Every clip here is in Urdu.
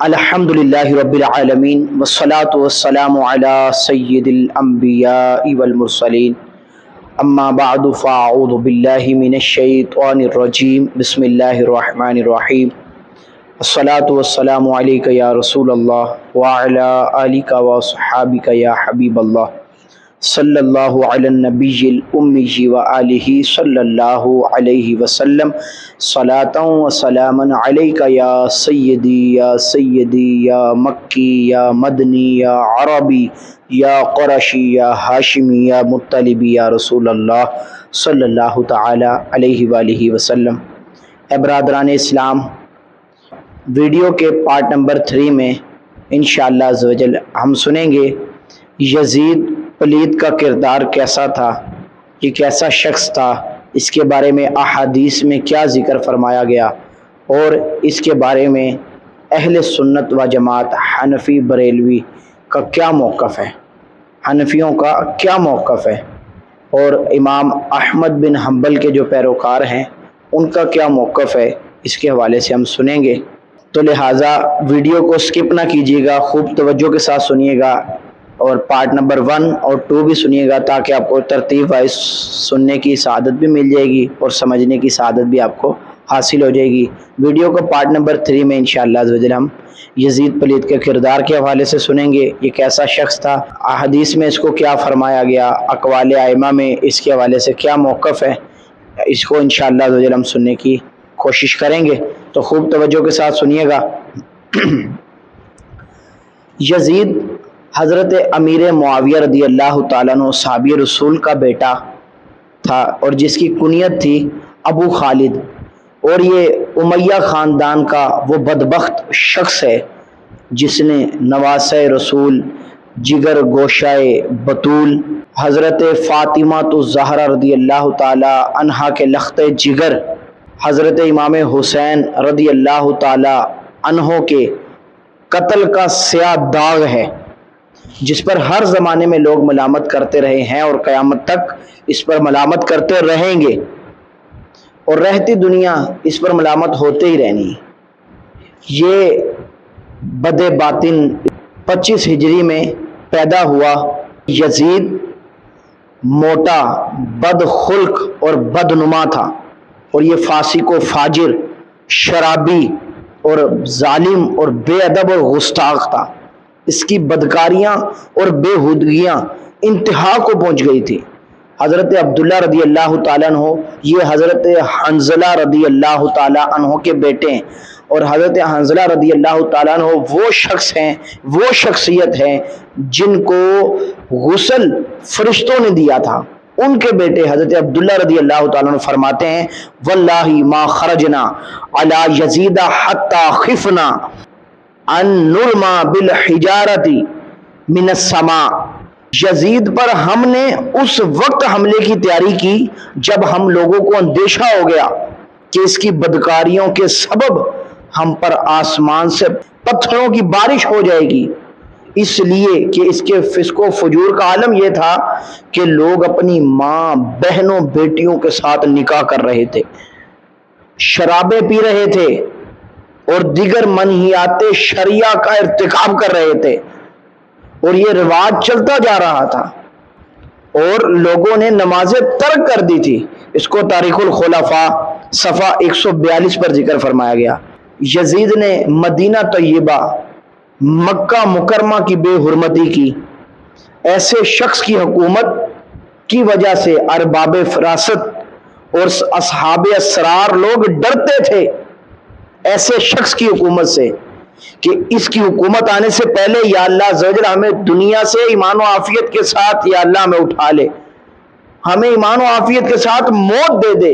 الحمدللہ رب العالمین والصلاة والسلام علی سید الانبیاء والمرسلین اما بعد فاعوذ باللہ من الشیطان الرجیم بسم اللہ الرحمن الرحیم الصلاة والسلام علیک یا رسول اللہ وعلی آلک وصحابک یا حبیب اللہ صلی اللہ علی النبی الامی وآلہ صلی اللہ علیہ وسلم صلاۃ و سلاما علیک یا سیدی یا مکی یا مدنی یا عربی یا قرشی یا ہاشمی یا مطلبی یا رسول اللہ صلی اللہ تعالی علیہ وآلہ وسلم۔ اے برادران اسلام، ویڈیو کے پارٹ نمبر 3 میں انشاءاللہ عز و جل ہم سنیں گے یزید پلید کا کردار کیسا تھا، یہ کیسا شخص تھا، اس کے بارے میں احادیث میں کیا ذکر فرمایا گیا اور اس کے بارے میں اہل سنت و جماعت حنفی بریلوی کا کیا موقف ہے، حنفیوں کا کیا موقف ہے، اور امام احمد بن حنبل کے جو پیروکار ہیں ان کا کیا موقف ہے، اس کے حوالے سے ہم سنیں گے۔ تو لہٰذا ویڈیو کو سکپ نہ کیجیے گا، خوب توجہ کے ساتھ سنیے گا اور پارٹ نمبر 1 اور 2 بھی سنیے گا تاکہ آپ کو ترتیب وائز سننے کی سعادت بھی مل جائے گی اور سمجھنے کی سعادت بھی آپ کو حاصل ہو جائے گی۔ ویڈیو کو پارٹ نمبر 3 میں انشاءاللہ عز و جل ہم یزید پلید کے کردار کے حوالے سے سنیں گے، یہ کیسا شخص تھا، احادیث میں اس کو کیا فرمایا گیا، اقوال ائمہ میں اس کے حوالے سے کیا موقف ہے، اس کو انشاءاللہ عز و جل ہم سننے کی کوشش کریں گے، تو خوب توجہ کے ساتھ سنیے گا۔ یزید حضرت امیر معاویہ رضی اللہ تعالیٰ عنہ صحابی رسول کا بیٹا تھا اور جس کی کنیت تھی ابو خالد، اور یہ امیہ خاندان کا وہ بدبخت شخص ہے جس نے نواسہ رسول، جگر گوشائے بطول حضرت فاطمہ الزہرا رضی اللہ تعالی عنہا کے لخت جگر حضرت امام حسین رضی اللہ تعالی عنہ کے قتل کا سیاہ داغ ہے جس پر ہر زمانے میں لوگ ملامت کرتے رہے ہیں اور قیامت تک اس پر ملامت کرتے رہیں گے، اور رہتی دنیا اس پر ملامت ہوتے ہی رہنی۔ یہ بد باطن 25 ہجری میں پیدا ہوا۔ یزید موٹا، بد خلق اور بدنما تھا، اور یہ فاسق و فاجر، شرابی اور ظالم اور بے ادب اور گستاخ تھا۔ اس کی بدکاریاں اور بے ہودگیاں انتہا کو پہنچ گئی تھی۔ حضرت عبداللہ رضی اللہ تعالیٰ عنہ یہ حضرت حنظلہ رضی اللہ تعالیٰ عنہ کے بیٹے ہیں، اور حضرت حنظلہ رضی اللہ تعالیٰ عنہ وہ شخص ہیں، وہ شخصیت ہیں جن کو غسل فرشتوں نے دیا تھا۔ ان کے بیٹے حضرت عبداللہ رضی اللہ تعالیٰ عنہ فرماتے ہیں واللہ ما خرجنا علی یزید حتی خفنا ان نرما بالحجارت من السماء، یزید پر ہم نے اس وقت حملے کی تیاری کی جب ہم لوگوں کو اندیشہ ہو گیا کہ اس کی بدکاریوں کے سبب ہم پر آسمان سے پتھروں کی بارش ہو جائے گی، اس لیے کہ اس کے فسق و فجور کا عالم یہ تھا کہ لوگ اپنی ماں، بہنوں، بیٹیوں کے ساتھ نکاح کر رہے تھے، شرابیں پی رہے تھے اور دیگر منہیات شریعہ کا ارتکاب کر رہے تھے، اور یہ رواج چلتا جا رہا تھا، اور لوگوں نے نمازیں ترک کر دی تھی۔ اس کو تاریخ الخلفاء صفحہ 142 پر ذکر فرمایا گیا۔ یزید نے مدینہ طیبہ، مکہ مکرمہ کی بے حرمتی کی۔ ایسے شخص کی حکومت کی وجہ سے ارباب فراست اور اصحاب اسرار لوگ ڈرتے تھے ایسے شخص کی حکومت سے کہ اس کی حکومت آنے سے پہلے یا اللہ عز و جل ہمیں دنیا سے ایمان و عافیت کے ساتھ، یا اللہ ہمیں اٹھا لے، ہمیں ایمان و عافیت کے ساتھ موت دے دے،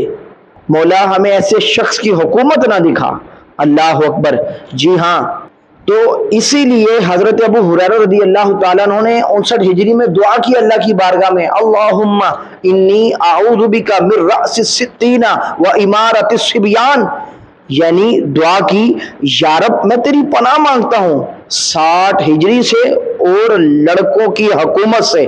مولا ہمیں ایسے شخص کی حکومت نہ دکھا۔ اللہ اکبر۔ جی ہاں، تو اسی لیے حضرت ابو ہریرہ رضی اللہ تعالیٰ عنہ نے 59 ہجری میں دعا کی اللہ کی بارگاہ میں، اللہم انی اعوذ بک من رأس الستین و امارت الصبیان، یعنی دعا کی یا رب میں تیری پناہ مانگتا ہوں 60 ہجری سے اور لڑکوں کی حکومت سے۔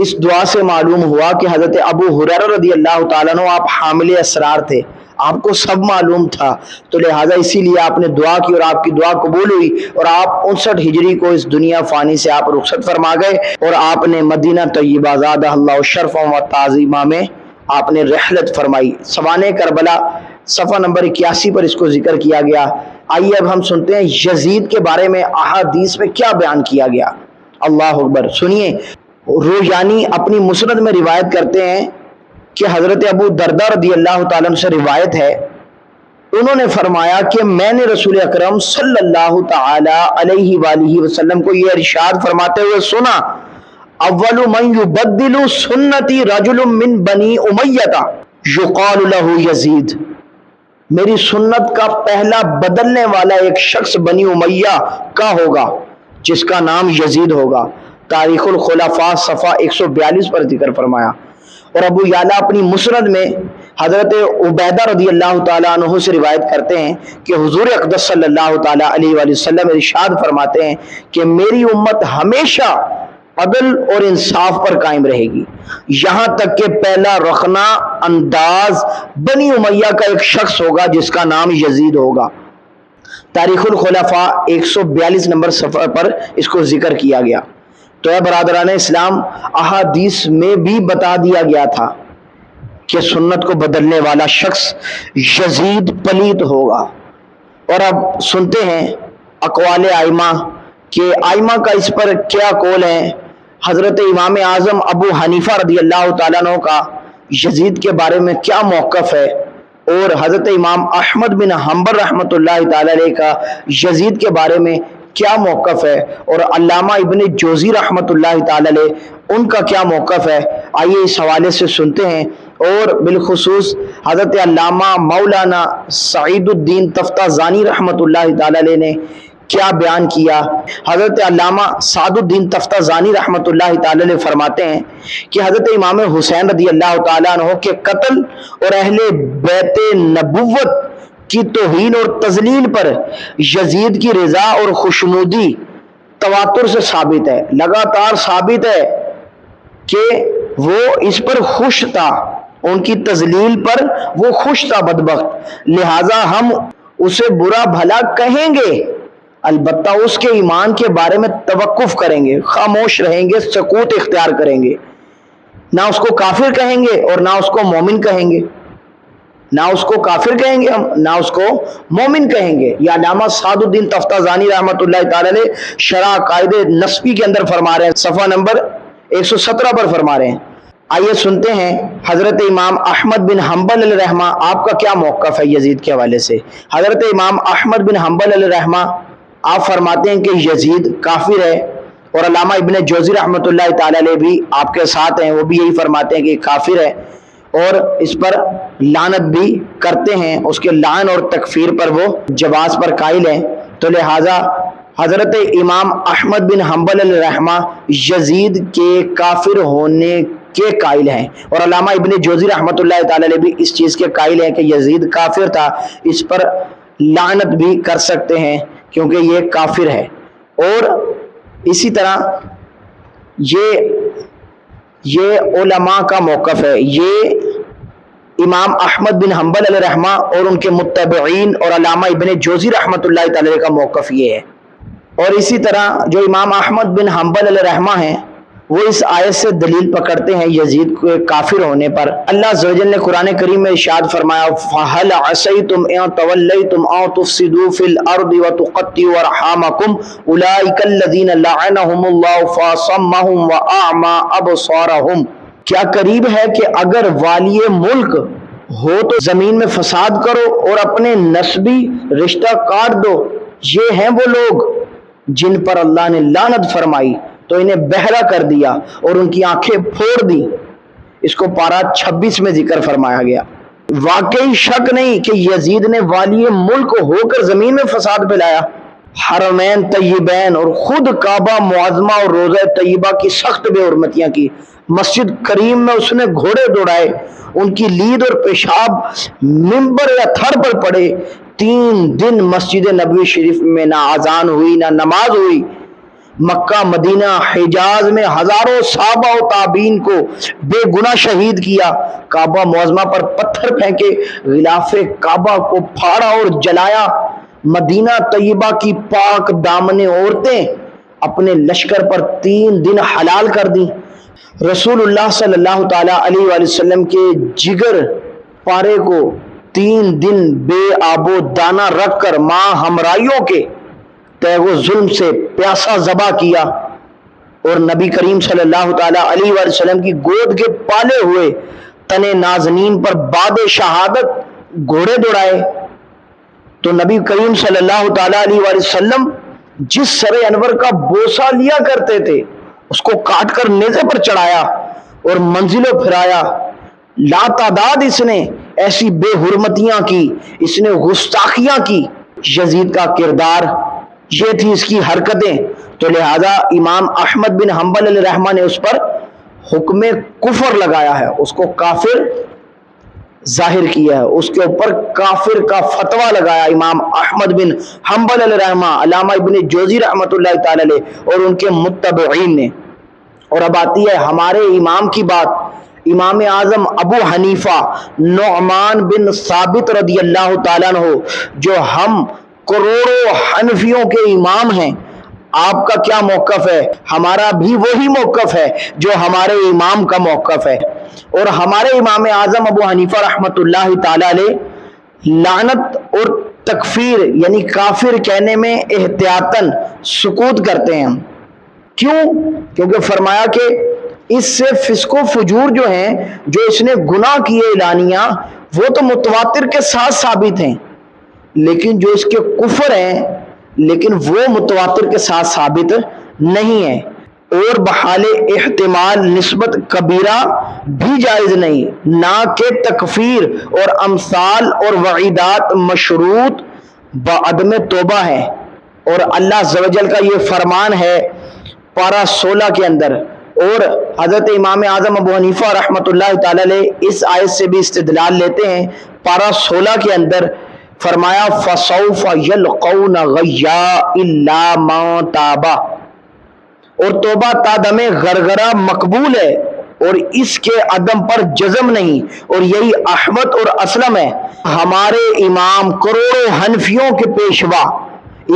اس دعا سے معلوم ہوا کہ حضرت ابو ہریرہ رضی اللہ تعالیٰ عنہ آپ حامل اسرار تھے، آپ کو سب معلوم تھا، تو لہٰذا اسی لیے آپ نے دعا کی اور آپ کی دعا قبول ہوئی اور آپ 59 ہجری کو اس دنیا فانی سے آپ رخصت فرما گئے اور آپ نے مدینہ طیبہ زادہ اللہ شرف و تعظیمہ میں آپ نے رحلت فرمائی۔ سوانح کربلا صفحہ نمبر 81 پر اس کو ذکر کیا گیا۔ آئیے اب ہم سنتے ہیں یزید کے بارے میں احادیث میں کیا بیان کیا گیا۔ اللہ اکبر، سنیے۔ رویانی اپنی مسند میں روایت کرتے ہیں کہ حضرت ابو دردہ رضی اللہ تعالیٰ عنہ سے روایت ہے، انہوں نے فرمایا کہ میں نے رسول اکرم صلی اللہ تعالی علیہ وآلہ وسلم کو یہ ارشاد فرماتے ہوئے سنا، اول من یبدل سنتی رجل من بنی امیہ یقال له یزید، میری سنت کا پہلا بدلنے والا ایک شخص بنی امیہ کا ہوگا جس کا نام یزید ہوگا۔ تاریخ الخلفاء صفحہ 142 پر ذکر فرمایا۔ اور ابو یعلا اپنی مسند میں حضرت عبیدہ رضی اللہ تعالیٰ عنہ سے روایت کرتے ہیں کہ حضور اقدس صلی اللہ تعالیٰ علیہ وآلہ وسلم ارشاد فرماتے ہیں کہ میری امت ہمیشہ عدل اور انصاف پر قائم رہے گی، یہاں تک کہ پہلا رخنہ انداز بنی امیہ کا ایک شخص ہوگا جس کا نام یزید ہوگا۔ تاریخ الخلفاء 142 نمبر صفحہ پر اس کو ذکر کیا گیا۔ تو اے برادران اسلام، احادیث میں بھی بتا دیا گیا تھا کہ سنت کو بدلنے والا شخص یزید پلیت ہوگا۔ اور اب سنتے ہیں اقوال ائمہ کہ ائمہ کا اس پر کیا قول ہے۔ حضرت امام اعظم ابو حنیفہ رضی اللہ تعالیٰ عنہ کا یزید کے بارے میں کیا موقف ہے، اور حضرت امام احمد بن حنبل رحمۃ اللہ تعالیٰ علیہ کا یزید کے بارے میں کیا موقف ہے، اور علامہ ابن جوزی رحمۃ اللہ تعالیٰ علیہ ان کا کیا موقف ہے، آئیے اس حوالے سے سنتے ہیں۔ اور بالخصوص حضرت علامہ مولانا سعید الدین تفتازانی رحمۃ اللہ تعالیٰ علیہ نے کیا بیان کیا۔ حضرت علامہ سعد الدین تفتازانی رحمۃ اللہ تعالیٰ علیہ فرماتے ہیں کہ حضرت امام حسین رضی اللہ تعالیٰ عنہ کے قتل اور اہل بیت نبوت کی توہین اور تذلیل پر یزید کی رضا اور خوشنودی تواتر سے ثابت ہے، لگاتار ثابت ہے کہ وہ اس پر خوش تھا، ان کی تذلیل پر وہ خوش تھا بدبخت، لہٰذا ہم اسے برا بھلا کہیں گے، البتہ اس کے ایمان کے بارے میں توقف کریں گے، خاموش رہیں گے، سکوت اختیار کریں گے، نہ اس کو کافر کہیں گے اور نہ اس کو مومن کہیں گے، نہ اس کو کافر کہیں گے ہم، نہ اس کو مومن کہیں گے۔ یہ علامہ سعد الدین تفتازانی رحمۃ اللہ تعالی علیہ شرح قائد نسبی کے اندر فرما رہے ہیں، صفحہ نمبر 117 پر فرما رہے ہیں۔ آئیے سنتے ہیں حضرت امام احمد بن حنبل علیہ رحمہ آپ کا کیا موقف ہے یزید کے حوالے سے۔ حضرت امام احمد بن حنبل علیہ رحمہ آپ فرماتے ہیں کہ یزید کافر ہے، اور علامہ ابن جوزی رحمۃ اللہ تعالی علیہ بھی آپ کے ساتھ ہیں، وہ بھی یہی فرماتے ہیں کہ کافر ہے، اور اس پر لعنت بھی کرتے ہیں، اس کے لعن اور تکفیر پر وہ جواز پر قائل ہیں۔ تو لہٰذا حضرت امام احمد بن حنبل علیہ رحمہ یزید کے کافر ہونے کے قائل ہیں، اور علامہ ابن جوزی رحمۃ اللہ تعالی علیہ بھی اس چیز کے قائل ہیں کہ یزید کافر تھا، اس پر لعنت بھی کر سکتے ہیں کیونکہ یہ کافر ہے۔ اور اسی طرح یہ علماء کا موقف ہے، یہ امام احمد بن حنبل علیہ رحمہ اور ان کے متبعین اور علامہ ابن جوزی رحمۃ اللہ تعالی کا موقف یہ ہے۔ اور اسی طرح جو امام احمد بن حنبل علیہ رحمہ ہیں وہ اس آیت سے دلیل پکڑتے ہیں یزید کے کافر ہونے پر۔ اللہ عز و جل نے قرآن کریم میں ارشاد فرمایا فَهَلْ عَصَيْتُمْ إِن تَوَلَّيْتُمْ أَن تُفْسِدُوا فِي الْأَرْضِ وَتُقَطِّعُوا أَرْحَامَكُمْ أُولَٰئِكَ الَّذِينَ لَعَنَهُمُ اللَّهُ فَأَصَمَّهُمْ وَأَعْمَىٰ أَبْصَارَهُمْ، کیا قریب ہے کہ اگر والی ملک ہو تو زمین میں فساد کرو اور اپنے نسبی رشتہ کاٹ دو، یہ ہیں وہ لوگ جن پر اللہ نے لعنت فرمائی تو انہیں بہرا کر دیا اور ان کی آنکھیں پھوڑ دی۔ اس کو پارہ 26 میں ذکر فرمایا گیا۔ واقعی شک نہیں کہ یزید نے والی ملک ہو کر زمین میں فساد پھیلایا، حرمین طیبین اور خود کعبہ معظمہ اور روزہ طیبہ کی سخت بے حرمتیاں کی، مسجد کریم میں اس نے گھوڑے دوڑائے، ان کی لید اور پیشاب منبر یا تھر پر پڑے، 3 دن مسجد نبوی شریف میں نہ اذان ہوئی نہ نماز ہوئی، مکہ مدینہ حجاز میں ہزاروں صحابہ و تابعین کو بے گناہ شہید کیا، کعبہ معظمہ پر پتھر پھینکے، غلاف کعبہ کو پھاڑا اور جلایا، مدینہ طیبہ کی پاک دامن عورتیں اپنے لشکر پر 3 دن حلال کر دیں، رسول اللہ صلی اللہ تعالی علیہ وآلہ وسلم کے جگر پارے کو 3 دن بے آب و دانہ رکھ کر ماں ہمراہیوں کے تیغ و ظلم سے پیاسا ذبح کیا، اور نبی کریم صلی اللہ تعالی علیہ وآلہ وسلم کی گود کے پالے ہوئے تنے نازنین پر بعد شہادت گھوڑے دوڑائے۔ تو نبی کریم صلی اللہ تعالی علیہ وآلہ وسلم جس سر انور کا بوسہ لیا کرتے تھے اس کو کاٹ کر نیزے پر چڑھایا اور منزلوں پھرایا، لا تعداد اس نے ایسی بے حرمتیاں کی، اس نے گستاخیاں کی۔ یزید کا کردار یہ تھی، اس کی حرکتیں، تو لہذا امام احمد بن حنبل علیہ رحمہ نے اس پر حکم کفر لگایا ہے، اس کو کافر ظاہر کیا ہے، اس کے اوپر کافر کا فتویٰ لگایا امام احمد بن حنبل علیہ رحمہ، علامہ ابن جوزی رحمۃ اللہ تعالی علیہ اور ان کے متبعین نے۔ اور اب آتی ہے ہمارے امام کی بات، امام اعظم ابو حنیفہ نعمان بن ثابت رضی اللہ تعالیٰ عنہ، جو ہم کروڑوں حنفیوں کے امام ہیں، آپ کا کیا موقف ہے؟ ہمارا بھی وہی موقف ہے جو ہمارے امام کا موقف ہے۔ اور ہمارے امام اعظم ابو حنیفہ رحمۃ اللہ تعالی علیہ لعنت اور تکفیر یعنی کافر کہنے میں احتیاطاً سکوت کرتے ہیں۔ کیوں؟ کیونکہ فرمایا کہ اس سے فسق و فجور جو ہیں، جو اس نے گناہ کیے اعلانیہ، وہ تو متواتر کے ساتھ ثابت ہیں، لیکن جو اس کے کفر ہیں لیکن وہ متواتر کے ساتھ ثابت نہیں ہے، اور بحال احتمال نسبت کبیرہ بھی جائز نہیں، نہ کہ تکفیر اور امثال اور وعیدات مشروط بعدم توبہ ہے۔ اور اللہ عز و جل کا یہ فرمان ہے پارہ 16 کے اندر، اور حضرت امام اعظم ابو حنیفہ رحمۃ اللہ تعالی علیہ اس آیت سے بھی استدلال لیتے ہیں۔ پارہ 16 کے اندر فرمایا فَسَوْفَ يَلْقَوْنَ غَيًّا إِلَّا مَن تَابَ، اور توبہ تا دم غرغرہ مقبول ہے اور اس کے عدم پر جزم نہیں، اور یہی احمد اور اسلم ہے۔ ہمارے امام کروڑوں حنفیوں کے پیشوا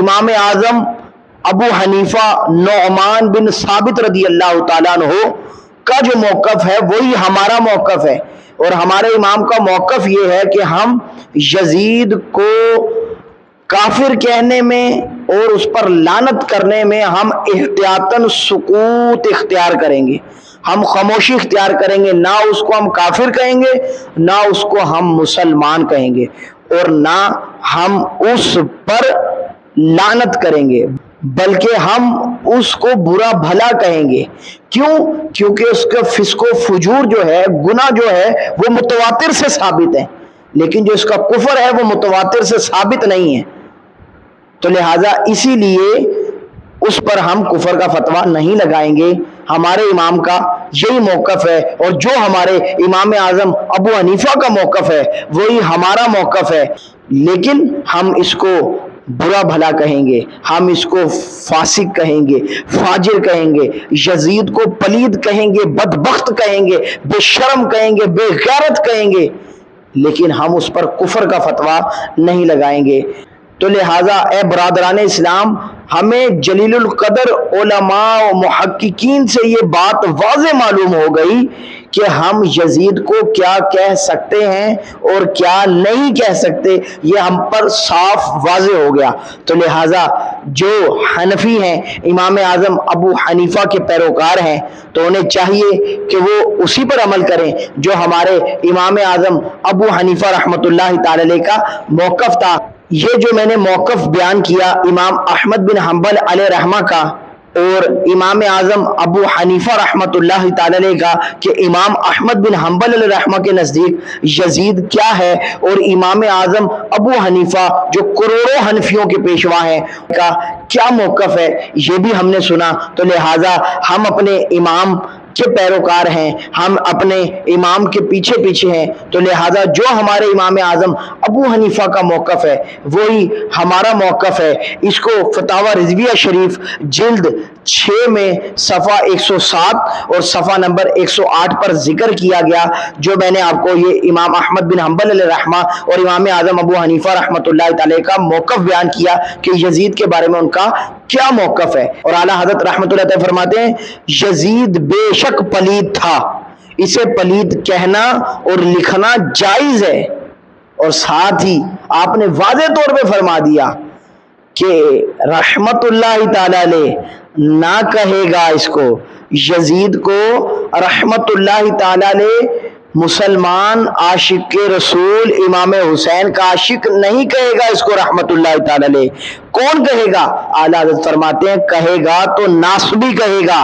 امام اعظم ابو حنیفہ نعمان بن ثابت رضی اللہ تعالیٰ عنہ کا جو موقف ہے وہی ہمارا موقف ہے، اور ہمارے امام کا موقف یہ ہے کہ ہم یزید کو کافر کہنے میں اور اس پر لعنت کرنے میں ہم احتیاطاً سکوت اختیار کریں گے، ہم خاموشی اختیار کریں گے، نہ اس کو ہم کافر کہیں گے، نہ اس کو ہم مسلمان کہیں گے، اور نہ ہم اس پر لعنت کریں گے، بلکہ ہم اس کو برا بھلا کہیں گے۔ کیوں؟ کیونکہ اس کا فسق و فجور جو ہے، گناہ جو ہے، وہ متواتر سے ثابت ہے، لیکن جو اس کا کفر ہے وہ متواتر سے ثابت نہیں ہے، تو لہٰذا اسی لیے اس پر ہم کفر کا فتویٰ نہیں لگائیں گے۔ ہمارے امام کا یہی موقف ہے، اور جو ہمارے امام اعظم ابو حنیفہ کا موقف ہے وہی ہمارا موقف ہے، لیکن ہم اس کو برا بھلا کہیں گے، ہم اس کو فاسق کہیں گے، فاجر کہیں گے، یزید کو پلید کہیں گے، بدبخت کہیں گے، بے شرم کہیں گے، بے غیرت کہیں گے، لیکن ہم اس پر کفر کا فتویٰ نہیں لگائیں گے۔ تو لہٰذا اے برادران اسلام، ہمیں جلیل القدر علماء و محققین سے یہ بات واضح معلوم ہو گئی کہ ہم یزید کو کیا کہہ سکتے ہیں اور کیا نہیں کہہ سکتے، یہ ہم پر صاف واضح ہو گیا۔ تو لہٰذا جو حنفی ہیں، امام اعظم ابو حنیفہ کے پیروکار ہیں، تو انہیں چاہیے کہ وہ اسی پر عمل کریں جو ہمارے امام اعظم ابو حنیفہ رحمۃ اللہ تعالی علیہ کا موقف تھا۔ یہ جو میں نے موقف بیان کیا امام احمد بن حنبل علیہ رحمہ کا اور امام اعظم ابو حنیفہ رحمۃ اللہ تعالی علیہ کا، کہ امام احمد بن حنبل علیہ رحمہ کے نزدیک یزید کیا ہے، اور امام اعظم ابو حنیفہ جو کروڑوں حنفیوں کے پیشوا ہیں کا کیا موقف ہے، یہ بھی ہم نے سنا۔ تو لہٰذا ہم اپنے امام کے پیروکار ہیں، ہم اپنے امام کے پیچھے پیچھے ہیں، تو لہٰذا جو ہمارے امام اعظم ابو حنیفہ کا موقف ہے وہی ہمارا موقف ہے۔ اس کو فتاوی رضویہ شریف جلد 6 میں صفحہ 107 اور صفحہ نمبر 108 پر ذکر کیا گیا، جو میں نے آپ کو یہ امام احمد بن حنبل علیہ رحمہ اور امام اعظم ابو حنیفہ رحمۃ اللہ تعالی کا موقف بیان کیا کہ یزید کے بارے میں ان کا کیا موقف ہے۔ اور اعلیٰ حضرت رحمۃ اللہ تعالی فرماتے ہیں یزید بے شک پلید تھا، اسے پلید کہنا اور لکھنا جائز ہے، اور ساتھ ہی آپ نے واضح طور پہ فرما دیا کہ رحمت اللہ تعالی علیہ نہ کہے گا اس کو، یزید کو رحمت اللہ تعالی علیہ مسلمان عاشق کے رسول امام حسین کا عاشق نہیں کہے گا اس کو رحمت اللہ تعالی علیہ۔ کون کہے گا؟ اعلیٰ حضرت فرماتے ہیں کہے گا تو ناصبی کہے گا،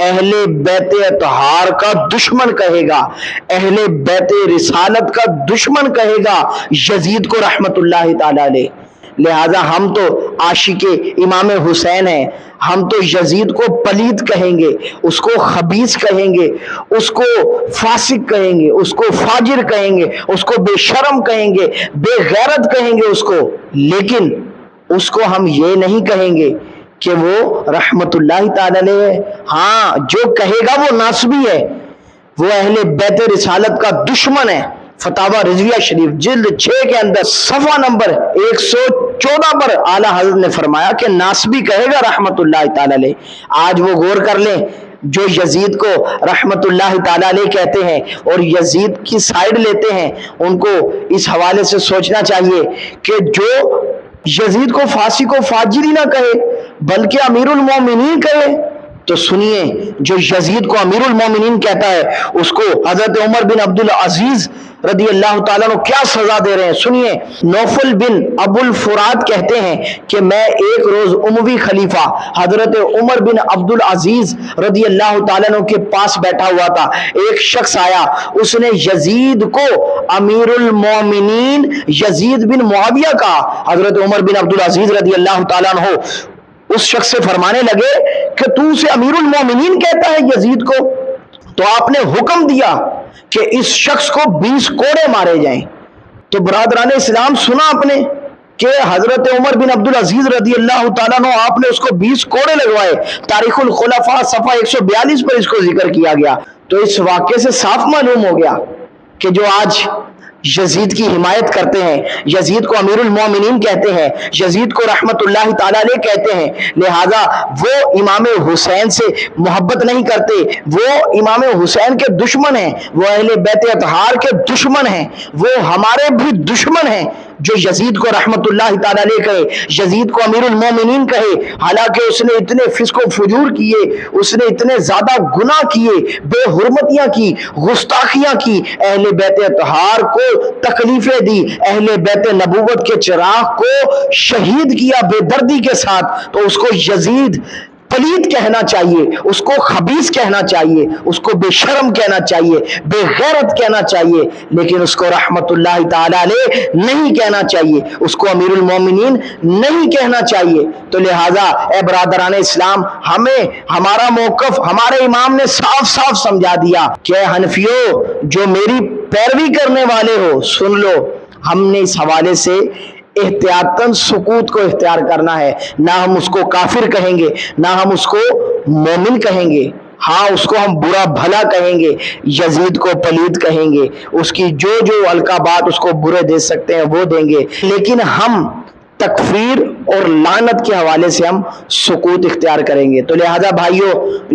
اہل بیت اطہار کا دشمن کہے گا، اہل بیت رسالت کا دشمن کہے گا یزید کو رحمت اللہ تعالی علیہ۔ لہذا ہم تو عاشق امام حسین ہیں، ہم تو یزید کو پلید کہیں گے، اس کو خبیث کہیں گے، اس کو فاسق کہیں گے، اس کو فاجر کہیں گے، اس کو بے شرم کہیں گے، بے غیرت کہیں گے اس کو، لیکن اس کو ہم یہ نہیں کہیں گے کہ وہ رحمت اللہ تعالی علیہ ہے۔ ہاں جو کہے گا وہ ناصبی ہے، وہ اہل بیت رسالت کا دشمن ہے۔ فتاوی رضویہ شریف جلد 6 کے اندر صفحہ نمبر 114 پر اعلیٰ حضرت نے فرمایا کہ ناصبی کہے گا رحمت اللہ تعالی علیہ۔ آج وہ غور کر لیں جو یزید کو رحمت اللہ تعالی علیہ کہتے ہیں اور یزید کی سائیڈ لیتے ہیں، ان کو اس حوالے سے سوچنا چاہیے کہ جو یزید کو فاسق و فاجر ہی نہ کہے بلکہ امیر المومنین کہے، تو سنیے جو یزید کو امیر المومنین کہتا ہے اس کو حضرت عمر بن عبدالعزیز رضی اللہ تعالیٰ عنہ کیا سزا دے رہے ہیں۔ سنیے، نوفل بن ابو الفرات کہتے ہیں کہ میں ایک روز اموی خلیفہ حضرت عمر بن عبدالعزیز رضی اللہ تعالیٰ عنہ کے پاس بیٹھا ہوا تھا، ایک شخص آیا، اس نے یزید کو امیر المومنین یزید بن معاویہ کا، حضرت عمر بن عبدالعزیز رضی اللہ تعالیٰ عنہ اس شخص سے فرمانے لگے کہ تو اسے امیر المومنین کہتا ہے یزید کو، تو آپ نے حکم دیا کہ اس شخص کو 20 کوڑے مارے جائیں۔ تو برادران اسلام سنا آپ نے کہ حضرت عمر بن عبدالعزیز رضی اللہ تعالیٰ عنہ آپ نے اس کو 20 کوڑے لگوائے۔ تاریخ الخلفاء صفحہ 142 پر اس کو ذکر کیا گیا۔ تو اس واقعے سے صاف معلوم ہو گیا کہ جو آج یزید کی حمایت کرتے ہیں، یزید کو امیر المومنین کہتے ہیں، یزید کو رحمت اللہ تعالی علیہ کہتے ہیں، لہذا وہ امام حسین سے محبت نہیں کرتے، وہ امام حسین کے دشمن ہیں، وہ اہل بیت اطہار کے دشمن ہیں، وہ ہمارے بھی دشمن ہیں۔ جو یزید کو رحمت اللہ تعالی علیہ کہے، یزید کو امیر المومنین کہے، حالانکہ اس نے اتنے فسق و فجور کیے، اس نے اتنے زیادہ گناہ کیے، بے حرمتیاں کی، گستاخیاں کی، اہل بیت اطہار کو تکلیفیں دی، اہل بیت نبوت کے چراغ کو شہید کیا بے دردی کے ساتھ، تو اس کو یزید پلید کہنا چاہیے، اس کو خبیث کہنا چاہیے، اس کو بے شرم کہنا چاہیے، بے غیرت کہنا چاہیے، لیکن اس کو رحمت اللہ تعالی علیہ نہیں کہنا چاہیے، اس کو امیر المومنین نہیں کہنا چاہیے۔ تو لہٰذا اے برادران اسلام، ہمیں ہمارا موقف ہمارے امام نے صاف صاف سمجھا دیا کہ حنفیوں جو میری پیروی کرنے والے ہو سن لو، ہم نے اس حوالے سے احتیاطاً سکوت کو اختیار کرنا ہے، نہ ہم اس کو کافر کہیں گے، نہ ہم اس کو مومن کہیں گے، ہاں اس کو ہم برا بھلا کہیں گے، یزید کو پلید کہیں گے، اس کی جو جو القابات اس کو برے دے سکتے ہیں وہ دیں گے، لیکن ہم تکفیر اور لعنت کے حوالے سے ہم سکوت اختیار کریں گے۔ تو لہذا بھائیوں،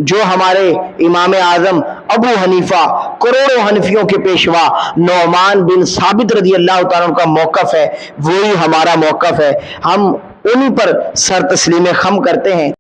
جو ہمارے امام اعظم ابو حنیفہ کروڑوں حنفیوں کے پیشوا نعمان بن ثابت رضی اللہ تعالیٰ عنہ کا موقف ہے، وہی ہمارا موقف ہے، ہم انہی پر سر تسلیم خم کرتے ہیں۔